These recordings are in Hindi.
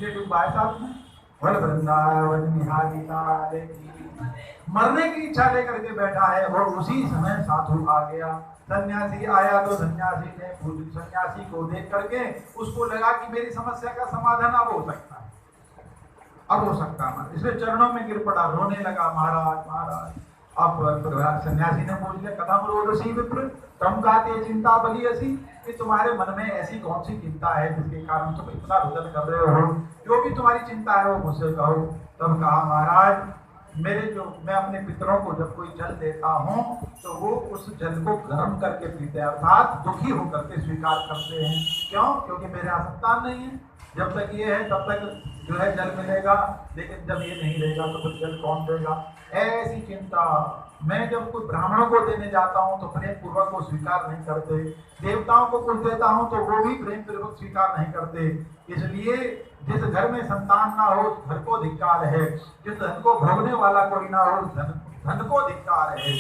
भाई साहब ने वल वृंदावन बिहारी लाल की। मरने की इच्छा लेकर के बैठा है और उसी समय साधु आ गया। सन्यासी आया तो सन्यासी ने सन्यासी को देख करके उसको लगा कि मेरी समस्या का समाधान अब हो सकता है, अब हो सकता है। इसलिए चरणों में गिर पड़ा, रोने लगा, महाराज महाराज। अब सन्यासी ने पूछ लिया, कथम रोदसी विप्र तम गाते चिंता बली ऐसी, कि तुम्हारे मन में ऐसी कौन सी चिंता है जिसके कारण तुम इतना रुदन कर रहे हो, जो भी तुम्हारी चिंता है वो मुझसे कहो। तब कहा, महाराज मैं अपने पितरों को जब कोई जल देता हूँ तो वो उस जल को गर्म करके पीते हैं, अर्थात दुखी होकर के स्वीकार करते हैं। क्यों? क्योंकि मेरे यहाँ संतान नहीं है। जब तक ये है तब तक जो है जल मिलेगा, लेकिन जब ये नहीं रहेगा तो फिर जल कौन देगा। ऐसी चिंता। मैं जब कोई ब्राह्मणों को देने जाता हूँ तो प्रेम पूर्वक वो स्वीकार नहीं करते, देवताओं को कुछ देता हूँ तो वो भी प्रेम पूर्वक स्वीकार नहीं करते। इसलिए जिस घर में संतान ना हो उस घर को धिक्कार है, जिस धन को भोगने वाला कोई ना हो उस धन को धिक्कार है,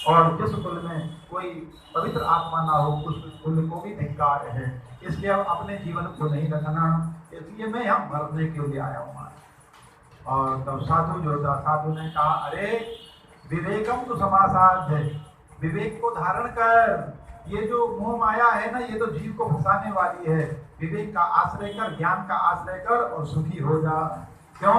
और जिस कुल में कोई पवित्र आत्मा ना हो उस कुल को भी धिक्कार है। इसलिए हम अपने जीवन को नहीं रखना, इसलिए मैं यहाँ मरने के लिए आया हूँ। और तब साधु जो था, साधु ने कहा, अरे विवेकम तो समासाध्य, विवेक को धारण कर। ये जो मोह माया है ना, ये तो जीव को फंसाने वाली है। विवेक का आश्रय कर, ज्ञान का आश्रय कर और सुखी हो जा। क्यों?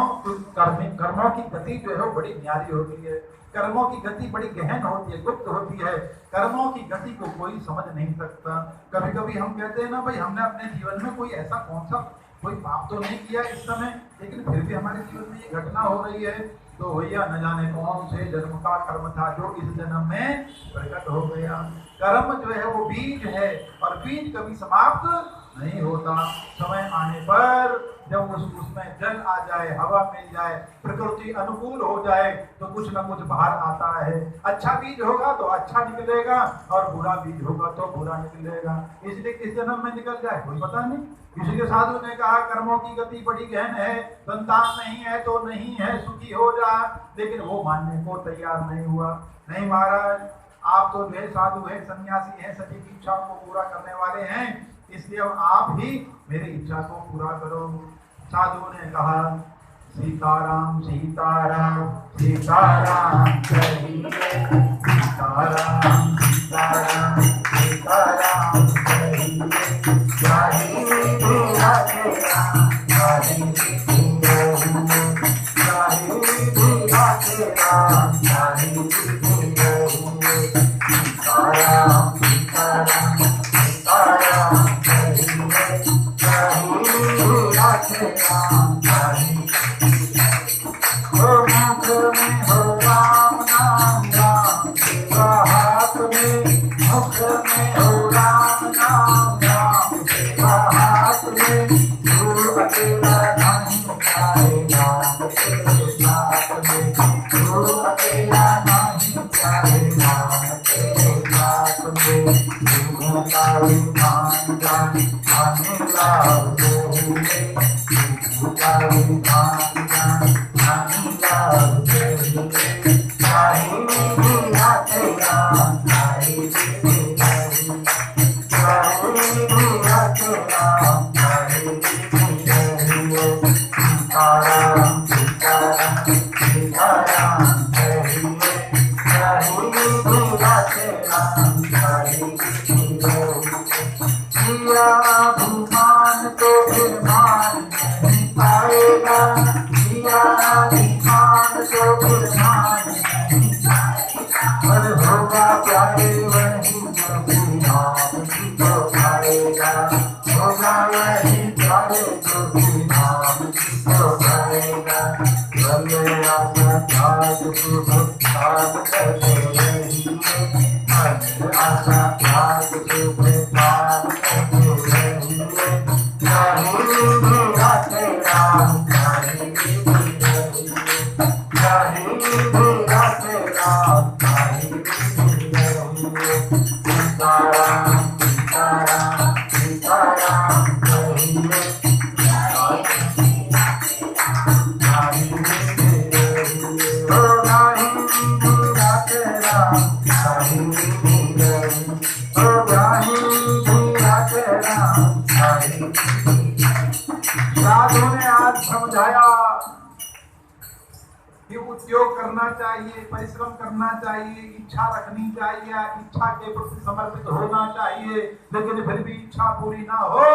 कर्मों की गति जो है बड़ी न्यारी होती है, कर्मों की गति बड़ी गहन होती है, गुप्त होती है। कर्मों की गति को कोई समझ नहीं सकता। कभी कभी हम कहते हैं ना, भाई हमने अपने जीवन में कोई ऐसा कौन सा कोई पाप तो नहीं किया इस समय, लेकिन फिर भी हमारे जीवन में ये घटना हो रही है। तो भैया न जाने कौन से जन्म का कर्म था जो इस जन्म में प्रकट हो गया। कर्म जो है वो बीज है, और बीज कभी समाप्त नहीं होता। समय आने पर जब उसमें जल आ जाए, हवा मिल जाए, प्रकृति अनुकूल हो जाए तो कुछ न कुछ बाहर आता है। अच्छा बीज होगा तो अच्छा निकलेगा, और बुरा बीज होगा तो बुरा निकलेगा। इसलिए किस जन्म में निकल जाए कोई पता नहीं। इसलिए साधु ने कहा, कर्मों की गति बड़ी गहन है, संतान नहीं है तो नहीं है, सुखी हो जा। लेकिन वो मानने को तैयार नहीं हुआ। नहीं महाराज, आप तो जो है साधु है, सन्यासी है, सभी की इच्छाओं को पूरा करने वाले हैं, इसलिए आप ही मेरी इच्छा को पूरा करो। साधु ने कहा, सीताराम सीताराम सीताराम कहिए, सीताराम सीताराम सीताराम कहिए, जाहि विधि राखे राम, जाहि विधि मोहु, जाहि विधि राखे राम, जाहि विधि मोहु। सीताराम सीताराम सीताराम कहिए, जाहि विधि राखे राम, जाहि मुख में हो राम नाम, राम सेवा हाथ में, मुख में हो राम नाम, राम सेवा हाथ में। तू अकेला नहीं चाहे राम तेरे साथ में, तू अकेला नहीं चाहे राम तेरे साथ में। तू का विधान जान आने लाभ दोहे, तू का विधान जान आने लाभ दोहे। चाहे विधि राखे राम, चाहे विधि रही, चाहे विधि राखे राम, चाहे विधि रही। सीताराम सीताराम सीताराम कहिए, चाहे विधि राखे राम, चाहे विधि रही। किया अभिमान तो फिर मान नहीं पाएगा, किया अभिमान तो फिर मान नहीं पाएगा। पर होगा प्यारे वही जो भी नाम की तो खाएगा, होगा वही प्यारे जो भी नाम की तो खाएगा। भले आशा त्याग तू त्याग करते रहिए, भले आशा त्याग तू त्याग करते रहिए। चाहे विधि राखे राम, चाहे समझाया कि उद्योग करना चाहिए, परिश्रम करना चाहिए, इच्छा रखनी चाहिए, इच्छा के प्रति समर्पित होना चाहिए, लेकिन फिर भी इच्छा पूरी ना हो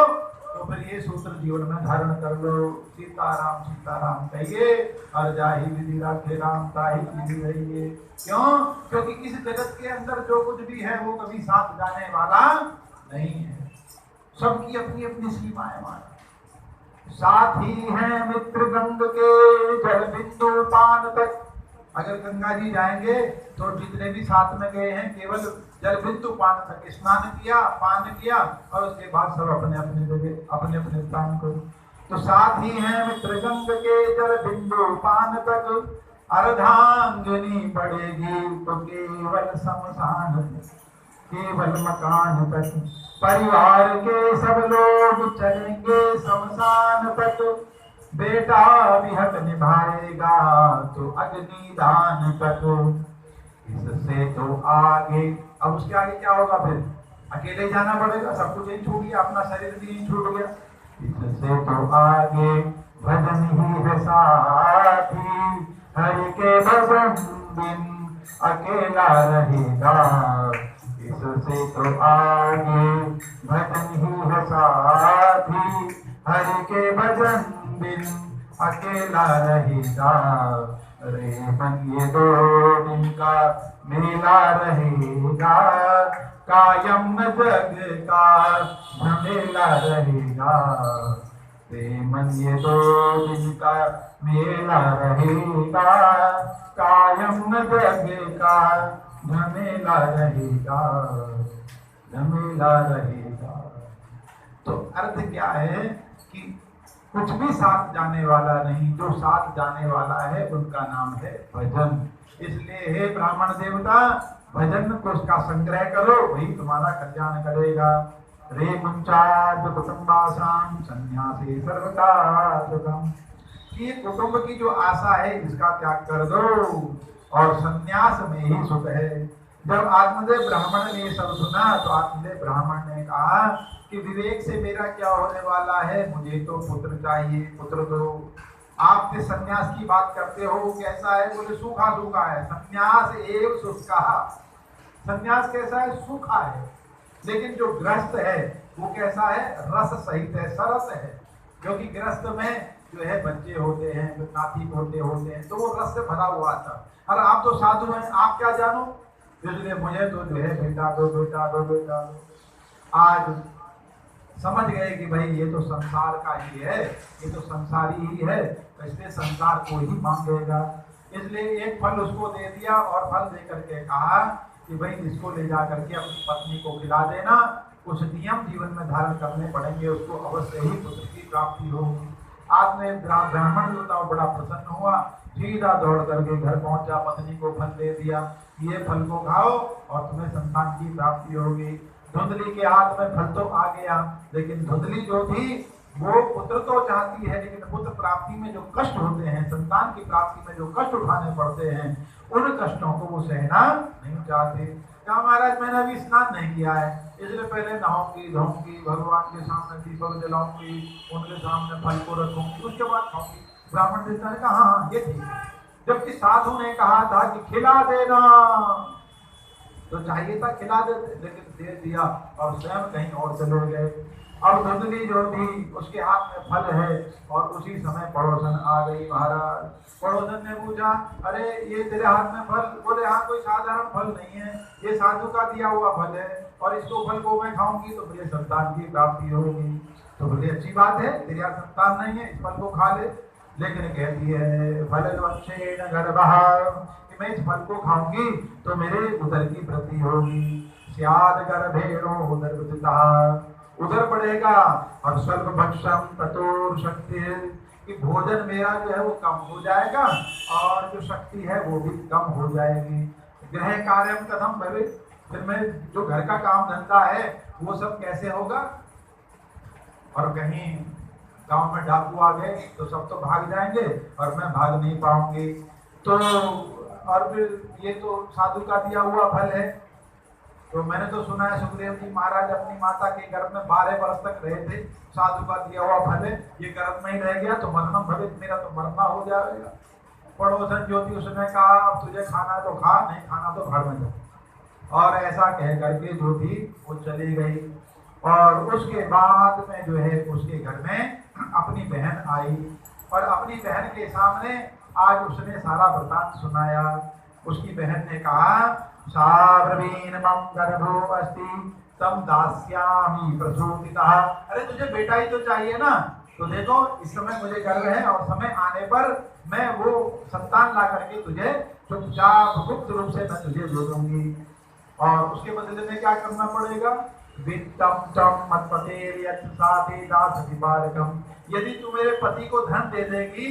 तो फिर ये सूत्र जीवन में धारण कर लो। सीताराम कहिए और जाहि विधि राखे राम ताहि विधि रहिए। क्यों? क्योंकि इस जगत के अंदर जो कुछ भी है वो कभी साथ जाने वाला नहीं है, सबकी अपनी अपनी सीमाएं माना। साथी हैं मित्र गंग के जल बिंदु पान तक। अगर गंगा जी जाएंगे तो जितने भी साथ में गए हैं केवल जल बिंदु पान तक स्नान किया, पान किया और उसके बाद सब अपने अपने जगह अपने अपने स्थान को। तो साथी हैं मित्र गंग के जल बिंदु पान तक, अर्धांगिनी पड़ेगी तो केवल शमशान, केवल मकान तक। परिवार के सब लोग चलेंगे शमशान तक, बेटा भी हक निभाएगा तो अग्निदान तक। इससे तो आगे, अब उसके आगे क्या होगा? फिर अकेले जाना पड़ेगा, सब कुछ यही छूट गया, अपना शरीर भी यही छूट गया। इससे तो आगे भजन ही है साथी, हरि के भजन बिन अकेला रहेगा। इससे तो आगे भजन ही है साथी, हरि के भजन बिन अकेला रहेगा। रे मन ये 2 दिन का मेला रहेगा, कायम न जग का झमेला रहेगा। रे मन ये 2 दिन का मेला रहेगा, कायम न जग का झमेला रहेगा, झमेला रहेगा। तो अर्थ क्या है कि कुछ भी साथ जाने वाला नहीं, जो साथ जाने वाला है उनका नाम है भजन। इसलिए हे ब्राह्मण देवता, भजन को उसका संग्रह करो, वही तुम्हारा कल्याण करेगा। रे मुंचाद कुटुंबासाम सन्यासी सर्वकार्यकम। ये कुटुंब की जो आशा है इसका त्याग कर दो और सन्यास में ही सुख है। जब आत्मदेव ब्राह्मण ने ये सब सुना तो आत्मदेव ब्राह्मण ने कहा कि विवेक से मेरा क्या होने वाला है, मुझे तो पुत्र चाहिए, पुत्र दो। आप जो सन्यास की बात करते हो वो कैसा है? बोले सूखा सूखा है। सन्यास एवं शुष्का। सन्यास कैसा है? सूखा है। लेकिन जो गृहस्थ है वो कैसा है? रस सहित है, सरस है। क्योंकि गृहस्थ में जो है बच्चे होते हैं, जो नाती पोते होते हैं, तो वो रस से भरा हुआ था। और आप तो साधु हैं, आप क्या जानो? इसलिए मुझे तो जो है बेटा दो, बेटा दो, बेटा दो। आज समझ गए कि भाई ये तो संसार का ही है, ये तो संसारी ही है, तो इसलिए संसार को ही मांगेगा। इसलिए एक फल उसको दे दिया और फल दे करके कहा कि भाई इसको ले जा करके अपनी पत्नी को खिला देना। कुछ नियम जीवन में धारण करने पड़ेंगे, उसको अवश्य ही पुत्र की प्राप्ति होगी। आज में ब्राह्मण जो था बड़ा प्रसन्न हुआ, सीधा दौड़ करके घर पहुंचा, पत्नी को फल दे दिया, ये फल को खाओ और तुम्हें संतान की प्राप्ति होगी। धुंधली के हाथ में फल तो आ गया, लेकिन धुंधली जो थी वो पुत्र तो चाहती है, लेकिन पुत्र प्राप्ति में जो कष्ट होते हैं, संतान की प्राप्ति में जो कष्ट उठाने पड़ते हैं, उन कष्टों को वो सहना नहीं चाहते। कहा महाराज मैंने अभी स्नान नहीं किया है, इसलिए पहले नहाऊंगी, धोऊंगी, भगवान के सामने दीपक जलाऊंगी, उनके सामने फल को रखूंगी, उसके बाद खाऊंगी। ब्राह्मण देवता ने कहा हाँ ये ठीक है। जबकि साधु ने कहा था कि खिला देना, तो चाहिए था खिला देते, लेकिन दे दिया और स्वयं कहीं और चले गए। अब धुंधली जो थी उसके हाथ में फल है और उसी समय पड़ोसन आ गई। महाराज पड़ोसन ने पूछा अरे ये तेरे हाथ में फल? बोले हाँ कोई साधारण फल नहीं है, ये साधु का दिया हुआ फल है और इसको फल को मैं खाऊंगी तो मुझे संतान की प्राप्ति होगी। तो बोले अच्छी बात है, तेरे यहाँ संतान नहीं है, इस फल को खा ले। लेकिन कहती है फल मैं इस फल को खाऊंगी तो मेरे उदर की वृद्धि होगी। स्याद गर्भेणो उदर वृद्धिता, उदर बढ़ेगा और स्वल्प भक्षम ततोर शक्ति, कि भोजन मेरा जो है वो कम हो जाएगा और जो शक्ति है वो भी कम हो जाएगी। गृह कार्यम कथम भवे, फिर मैं जो घर का काम धंधा है वो सब कैसे होगा? और कहीं गांव में डाकू आ गए तो सब तो भाग जाएंगे और मैं भाग नहीं पाऊंगी। तो और फिर ये तो साधु का दिया हुआ फल है, तो मैंने तो सुना है सुखदेव जी महाराज अपनी माता के गर्भ में 12 वर्ष तक रहे थे। साधु का दिया हुआ फल है, ये गर्भ में ही रह गया तो मरणम भवित, मेरा तो मरना हो जाएगा। पड़ोसन ज्योति उसने कहा अब तुझे खाना तो खा, नहीं खाना तो घर में जा। और ऐसा कह करके ज्योति वो चली गई। और उसके बाद में जो है उसके घर में अपनी बहन आई और अपनी बहन के सामने आज उसने सारा वृतांत सुनाया। उसकी बहन ने कहा साब्रवीन मम गर्भो अस्ति तम दास्यामि प्रसूतितः। अरे तुझे बेटा ही तो चाहिए ना, तो देखो इस समय मुझे गर्व है और समय आने पर मैं वो संतान ला करके तुझे चुपचाप गुप्त रूप से मैं तुझे दे दूंगी। और उसके बदले में क्या करना पड़ेगा? वित्तम तम मत्पतेर्यत् साथे दासति बालकम। यदि तू मेरे पति को धन दे देगी